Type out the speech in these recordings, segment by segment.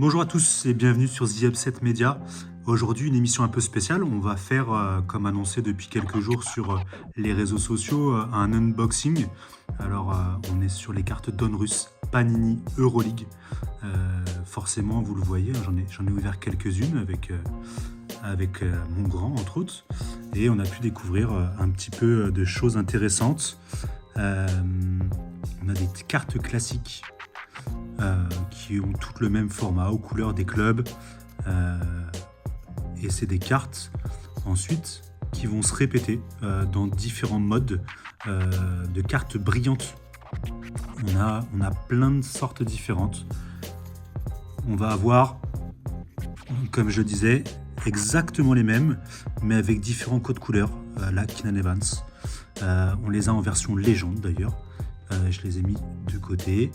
Bonjour à tous et bienvenue sur The Upset Media. Aujourd'hui, une émission un peu spéciale. On va faire, comme annoncé depuis quelques jours sur les réseaux sociaux, un unboxing. Alors, on est sur les cartes Donruss Panini Euroleague. Forcément, vous le voyez, j'en ai ouvert quelques-unes avec mon grand, entre autres. Et on a pu découvrir un petit peu de choses intéressantes. On a des cartes classiques qui ont toutes le même format, aux couleurs des clubs. Et c'est des cartes, ensuite, qui vont se répéter dans différents modes de cartes brillantes. On a plein de sortes différentes. On va avoir, comme je disais, exactement les mêmes, mais avec différents codes couleurs. Là, Keenan Evans. On les a en version légende, d'ailleurs. Je les ai mis de côté.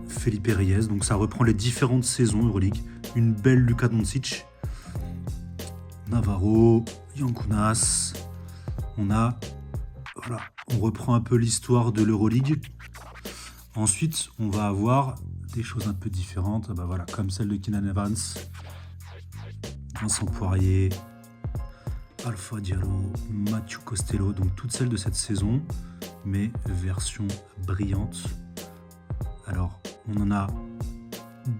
Felipe Reyes, donc ça reprend les différentes saisons Euroleague. Une belle Luka Doncic, Navarro, Yankunas. On reprend un peu l'histoire de l'Euroleague. Ensuite, on va avoir des choses un peu différentes, comme celle de Keenan Evans, Vincent Poirier, Alpha Diallo, Mathieu Costello, donc toutes celles de cette saison, mais version brillante. Alors, on en a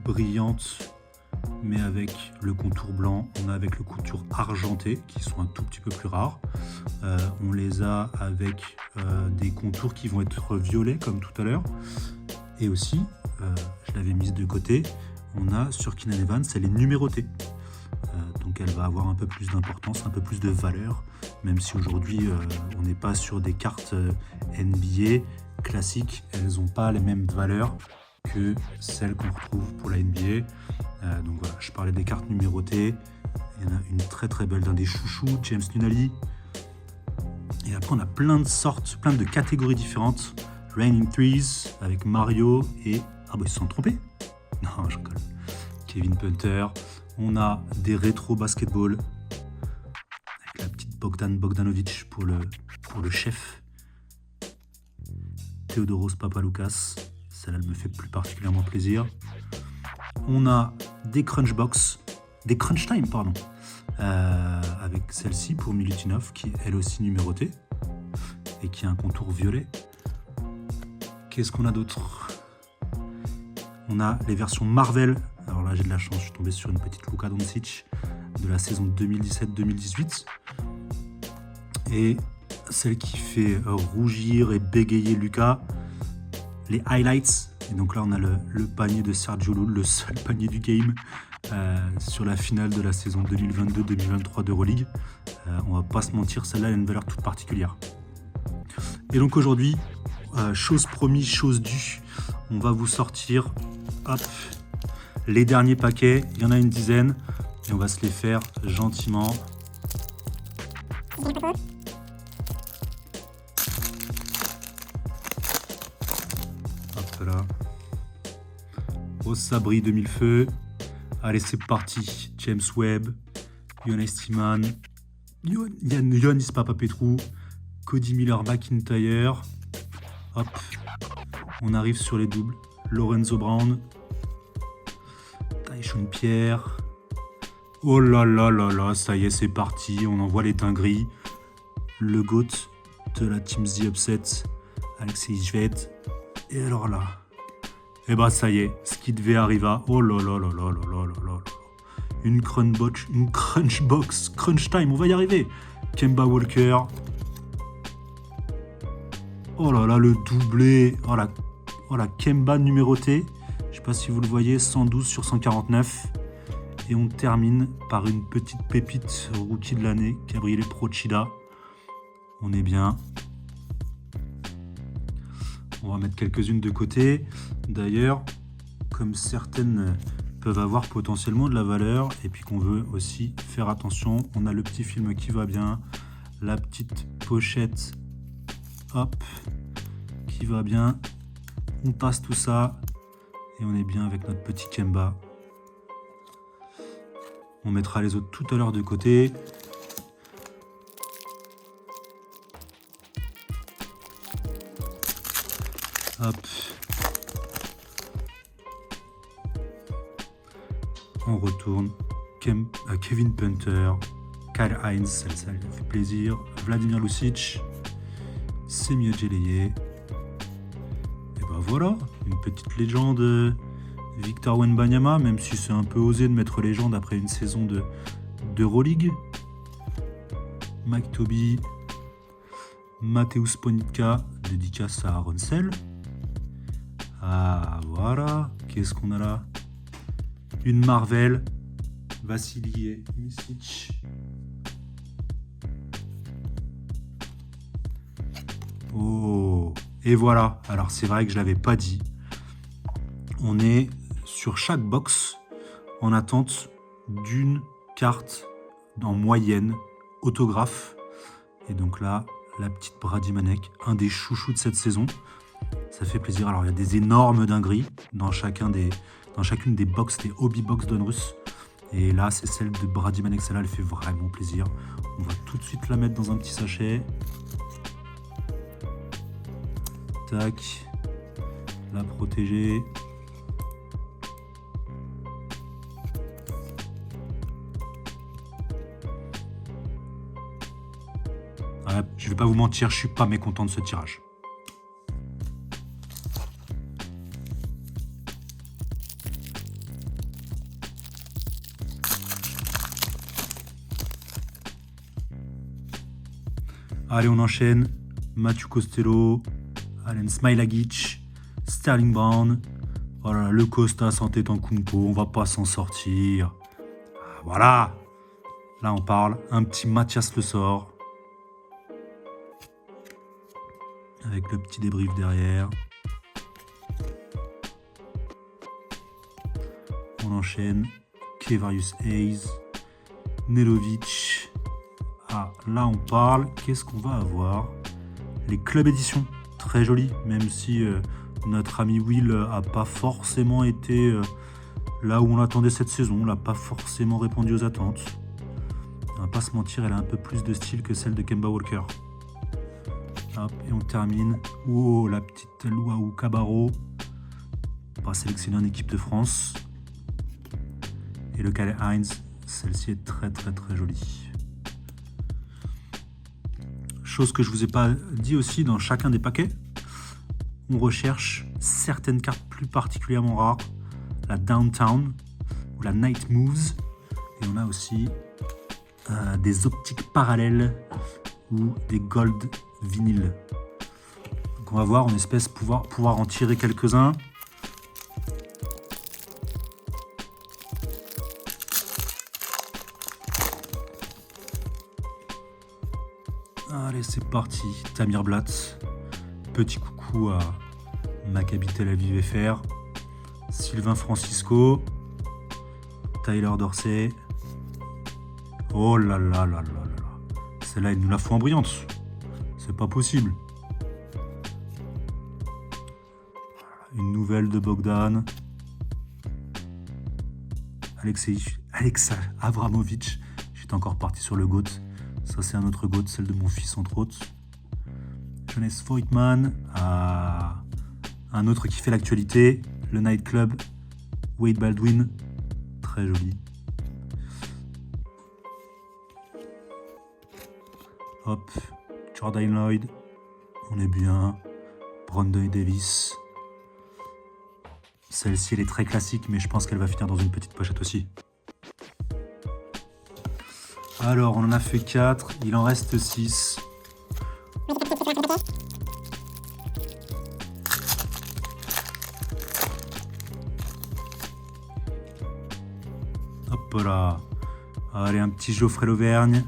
brillante, mais avec le contour blanc. On a avec le contour argenté, qui sont un tout petit peu plus rares. On les a avec des contours qui vont être violets, comme tout à l'heure. Et aussi, je l'avais mise de côté, on a sur Keenan Evans, elle est numérotée. Donc elle va avoir un peu plus d'importance, un peu plus de valeur, même si aujourd'hui, on n'est pas sur des cartes NBA classiques. Elles n'ont pas les mêmes valeurs que celles qu'on retrouve pour la NBA. Donc voilà, je parlais des cartes numérotées. Il y en a une très très belle d'un des chouchous, James Nunnally. Et après on a plein de sortes, plein de catégories différentes. Raining Threes avec Mario et... Ah bah ils se sont trompés. Non, je rigole. Kevin Punter. On a des rétro basketball avec la petite Bogdanovic pour le chef. Theodoros Papaloukas. Celle-là, elle me fait plus particulièrement plaisir. On a des Crunch Time, avec celle-ci pour Milutinov, qui est elle aussi numérotée et qui a un contour violet. Qu'est-ce qu'on a d'autre? On a les versions Marvel. Alors là, j'ai de la chance, je suis tombé sur une petite Luka Doncic de la saison 2017-2018. Et celle qui fait rougir et bégayer Luka, les highlights. Et donc là, on a le panier de Sergio Llull, le seul panier du game sur la finale de la saison 2022-2023 d'Euroleague. On va pas se mentir, celle-là a une valeur toute particulière. Et donc aujourd'hui, chose promise, chose due, on va vous sortir les derniers paquets. Il y en a une dizaine et on va se les faire gentiment. Là. Au Sabri de Millefeu. Allez, c'est parti. James Webb, Jonas Timan, Ioannis Papapetrou, Cody Miller McIntyre. Hop. On arrive sur les doubles. Lorenzo Brown, Tyson Pierre. Oh là là là là, ça y est, c'est parti. On envoie les dingueries. Le GOAT de la Team The Upset, Alexei Jvet. Et alors là, ça y est, ce qui devait arriver. Oh là là là là là là là là. Une crunch box, crunch time, on va y arriver. Kemba Walker. Oh là là, le doublé. Oh la Kemba numéroté. Je sais pas si vous le voyez, 112 sur 149. Et on termine par une petite pépite rookie de l'année, Gabriele Procida. On est bien. On va mettre quelques-unes de côté. D'ailleurs, comme certaines peuvent avoir potentiellement de la valeur et puis qu'on veut aussi faire attention, on a le petit film qui va bien, la petite pochette, qui va bien. On passe tout ça et on est bien avec notre petit Kemba. On mettra les autres tout à l'heure de côté. Hop. On retourne. Kevin Punter, Kyle Hines, ça lui fait plaisir. Vladimir Lucic, Semio Djeleye. Et ben voilà, une petite légende. Victor Wembanyama, même si c'est un peu osé de mettre légende après une saison d'Euroleague. Mike Tobey, Mateusz Ponitka, dédicace à Runsell. Ah voilà, qu'est-ce qu'on a là? Une Marvel, Vassili Micic. Oh, et voilà, alors c'est vrai que je l'avais pas dit. On est sur chaque box en attente d'une carte en moyenne autographe. Et donc là, la petite Brady Manek, un des chouchous de cette saison. Ça fait plaisir. Alors il y a des énormes dingueries dans chacune des box, des hobby box Donruss. Et là, c'est celle de Brady Manek. Celle-là, elle fait vraiment plaisir. On va tout de suite la mettre dans un petit sachet. Tac. La protéger. Je vais pas vous mentir, je suis pas mécontent de ce tirage. Allez, on enchaîne. Matthew Costello, Alen Smilagic, Sterling Brown. Voilà, le Costa Antetokounmpo, on va pas s'en sortir. Voilà. Là, on parle. Un petit Mathias Le Sort. Avec le petit débrief derrière. On enchaîne. Kevarius Hayes, Nelovic. Ah, là on parle. Qu'est-ce qu'on va avoir? Les clubs éditions, très jolis, même si notre ami Will a pas forcément été là où on l'attendait cette saison, n'a pas forcément répondu aux attentes. On va pas se mentir, elle a un peu plus de style que celle de Kemba Walker. Hop, et on termine. Oh, la petite Luau Cabarro. Pas sélectionnée en équipe de France. Et le Kyle Hines, celle-ci est très très très jolie. Chose que je vous ai pas dit aussi dans chacun des paquets, on recherche certaines cartes plus particulièrement rares, la Downtown ou la Night Moves, et on a aussi des optiques parallèles ou des gold vinyles. Donc on va voir, on espère pouvoir en tirer quelques-uns. Allez, c'est parti. Tamir Blatz. Petit coucou à Maccabi Tel Aviv FR. Sylvain Francisco. Tyler Dorsey. Oh là là là là là. Celle-là, il nous la faut en brillante. C'est pas possible. Une nouvelle de Bogdan. Alexa Avramovic. J'étais encore parti sur le GOAT. Ça, c'est un autre GOAT, celle de mon fils, entre autres. Jonas Voigtman. Un autre qui fait l'actualité. Le Nightclub. Wade Baldwin. Très joli. Hop. Jordan Lloyd. On est bien. Brandon Davis. Celle-ci, elle est très classique, mais je pense qu'elle va finir dans une petite pochette aussi. Alors, on en a fait 4, il en reste 6. Hop là. Allez, un petit Geoffrey Lauvergne.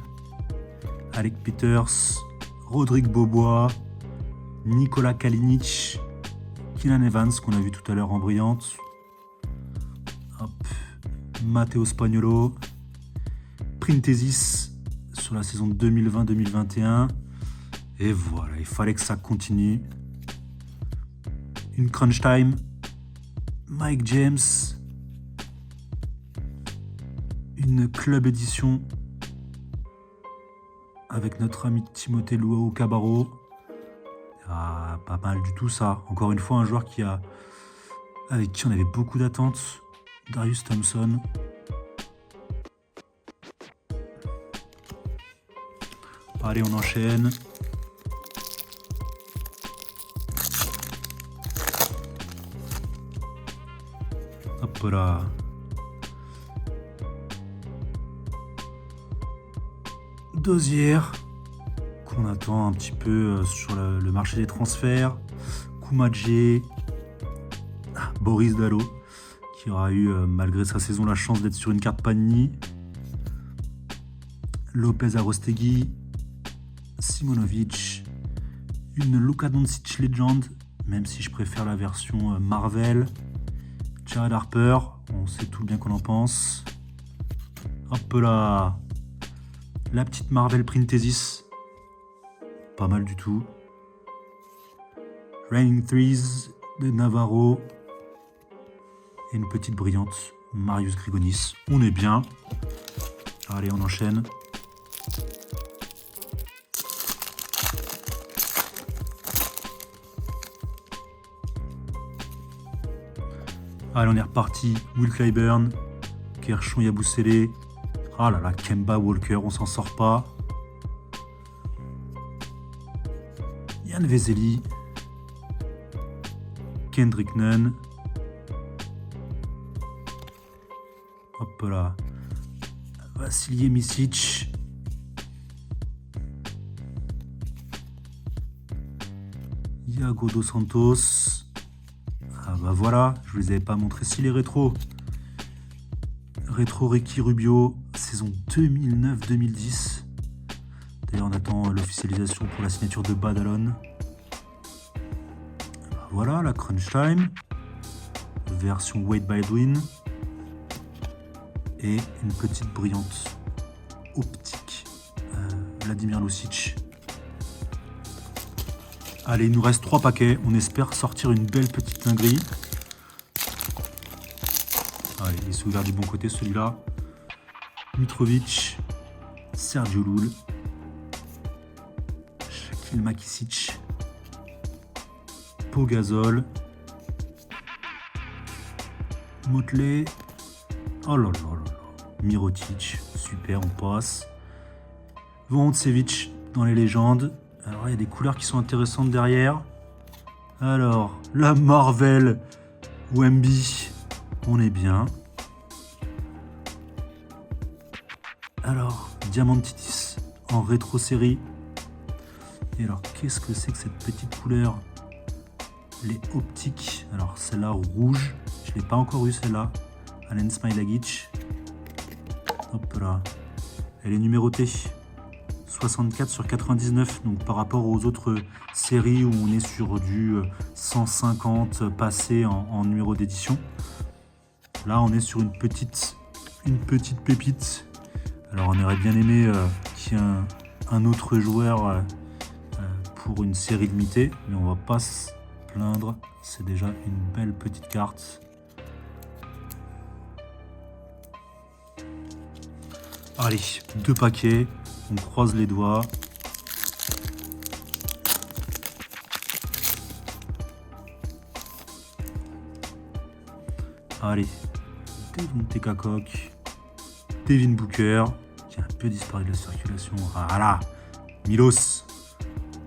Alec Peters. Rodrigue Beaubois. Nicolas Kalinic. Keenan Evans, qu'on a vu tout à l'heure en brillante. Hop. Matteo Spagnolo. Printesis sur la saison 2020-2021. Et voilà, il fallait que ça continue. Une crunch time. Mike James. Une club édition avec notre ami Timothée Luau Cabarro. Ah, pas mal du tout ça. Encore une fois, un joueur avec qui on avait beaucoup d'attentes. Darius Thompson. Allez, on enchaîne. Hop là. Dozier, qu'on attend un petit peu sur le marché des transferts. Koumadje, Boris Dalot, qui aura eu, malgré sa saison, la chance d'être sur une carte Panini. Lopez Arostegui, Simonovic, une Luka Doncic Legend, même si je préfère la version Marvel. Jared Harper, on sait tout le bien qu'on en pense. Hop là, la petite Marvel Printesis, pas mal du tout. Raining Threes de Navarro et une petite brillante Marius Grigonis. On est bien. Allez, on enchaîne. Allez, on est reparti. Will Clyburn, Kershon Yabusele. Ah là là, Kemba Walker, on s'en sort pas. Yann Vezeli, Kendrick Nunn. Hop là. Vasilije Micic. Iago Dos Santos. Ah bah voilà, je vous les avais pas montré si les rétros. Rétro Ricky Rubio, saison 2009-2010. D'ailleurs, on attend l'officialisation pour la signature de Badalon. Voilà, la Crunch Time. Version Wade Baldwin. Et une petite brillante optique. Vladimir Lucic. Allez, il nous reste 3 paquets. On espère sortir une belle petite dinguerie. Allez, il s'est ouvert du bon côté celui-là. Mitrovic, Sergio Llull, Shaquille Makisic, Pogazol, Motley, oh là là là là, Mirotic, super, on passe. Vorontsevich dans les légendes. Alors il y a des couleurs qui sont intéressantes derrière. Alors, la Marvel Wemby, on est bien. Alors, Diamantidis en rétro-série. Et alors, qu'est-ce que c'est que cette petite couleur? Les optiques. Alors, celle-là rouge. Je ne l'ai pas encore eu, celle-là. Alen Smailagic. Hop là. Elle est numérotée. 64 sur 99. Donc, par rapport aux autres séries où on est sur du 150 passé en numéro d'édition. Là, on est sur une petite pépite. Alors, on aurait bien aimé qu'il y ait un autre joueur pour une série limitée, mais on va pas se plaindre. C'est déjà une belle petite carte. Allez, 2 paquets. On croise les doigts. Allez, Devon Tekakok, Devin Booker, qui a un peu disparu de la circulation. Voilà, Milos,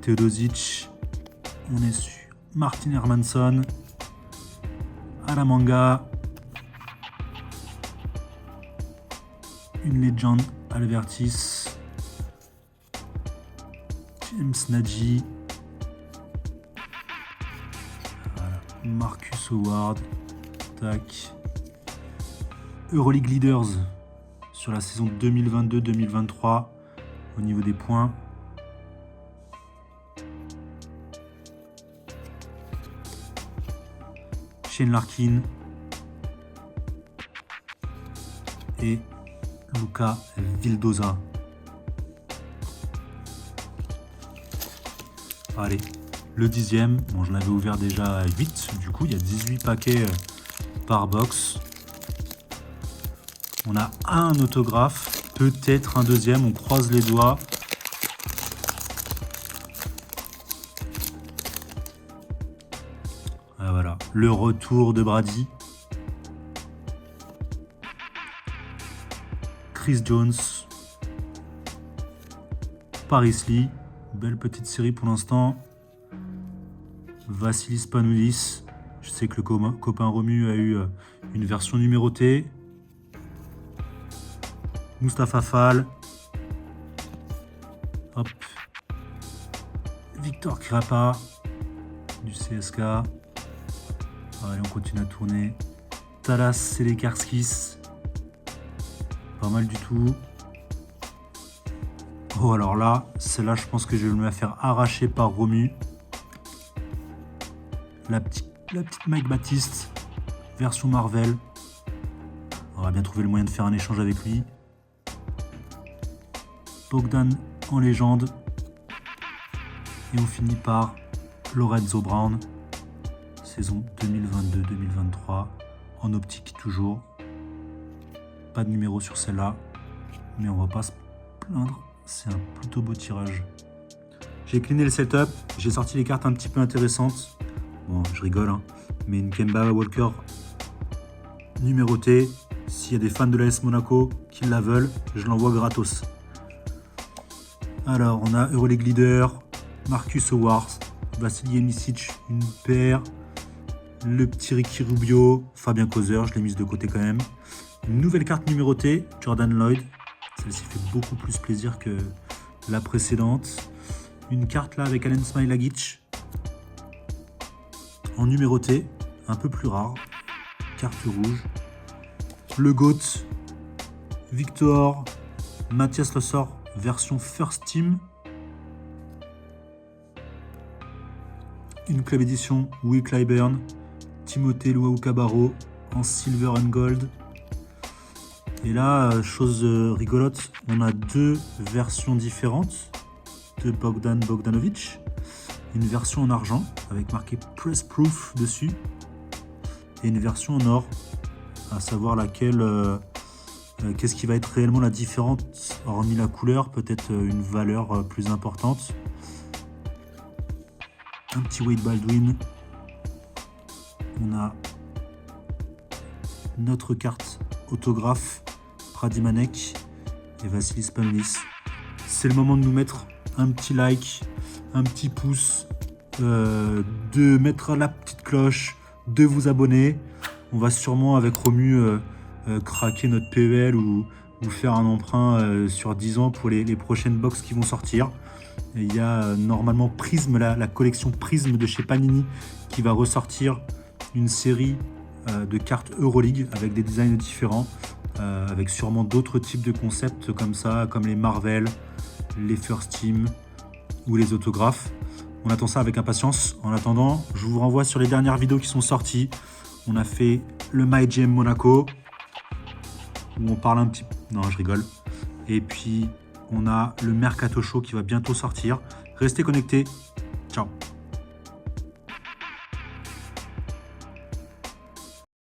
Teodosic, on est sur Martin Hermansson, Alamanga, une légende Alvertis, James Nagy, voilà, Marcus Howard, tac, Euroleague Leaders sur la saison 2022-2023 au niveau des points. Shane Larkin et Luca Vildoza. Allez, le 10e. Bon, je l'avais ouvert déjà à 8. Du coup, il y a 18 paquets par box. On a un autographe, peut-être un deuxième. On croise les doigts. Ah, voilà, le retour de Brady. Chris Jones. Paris Lee. Belle petite série pour l'instant. Vassilis Panoudis. Je sais que le copain Romu a eu une version numérotée. Mustapha Fall. Hop. Victor Krapa du CSK. Allez, on continue à tourner. Talas Selekarskis. Pas mal du tout. Oh, alors là, celle-là, je pense que je vais me la faire arracher par Romu. La petite Mike Baptiste, version Marvel. On va bien trouver le moyen de faire un échange avec lui. Bogdan en légende. Et on finit par Lorenzo Brown, saison 2022-2023, en optique toujours. Pas de numéro sur celle-là, mais on va pas se plaindre, c'est un plutôt beau tirage. J'ai cleané le setup, j'ai sorti les cartes un petit peu intéressantes. Bon, je rigole, hein, mais une Kemba Walker numérotée. S'il y a des fans de l'AS Monaco qui la veulent, je l'envoie gratos. Alors, on a Euroleague Leader, Marcus Howard, Vassili Emisic, une paire, le petit Ricky Rubio, Fabien Causer, je l'ai mise de côté quand même. Une nouvelle carte numérotée, Jordan Lloyd. Celle-ci fait beaucoup plus plaisir que la précédente. Une carte là avec Alen Smailagic. En numéroté, un peu plus rare. Carte rouge. Le GOAT, Victor, Mathias Lessort, version First Team. Une club édition Will Clyburn, Timothée Luau-Cabarro en Silver and Gold. Et là, chose rigolote, on a deux versions différentes de Bogdan Bogdanovic. Une version en argent avec marqué Press Proof dessus. Et une version en or, à savoir laquelle, qu'est-ce qui va être réellement la différence, hormis la couleur, peut-être une valeur plus importante. Un petit Wade Baldwin. On a notre carte autographe Pradimanek et Vassilis Panoudis. C'est le moment de nous mettre un petit like, un petit pouce, de mettre la petite cloche, de vous abonner. On va sûrement avec Romu craquer notre PEL ou faire un emprunt sur 10 ans pour les prochaines box qui vont sortir. Et il y a normalement Prism, la collection Prism de chez Panini qui va ressortir une série de cartes Euroleague avec des designs différents, avec sûrement d'autres types de concepts comme ça, comme les Marvel, les First Team ou les autographes. On attend ça avec impatience. En attendant, je vous renvoie sur les dernières vidéos qui sont sorties. On a fait le MyGM Monaco, où on parle un petit... Non, je rigole. Et puis, on a le Mercato Show qui va bientôt sortir. Restez connectés. Ciao.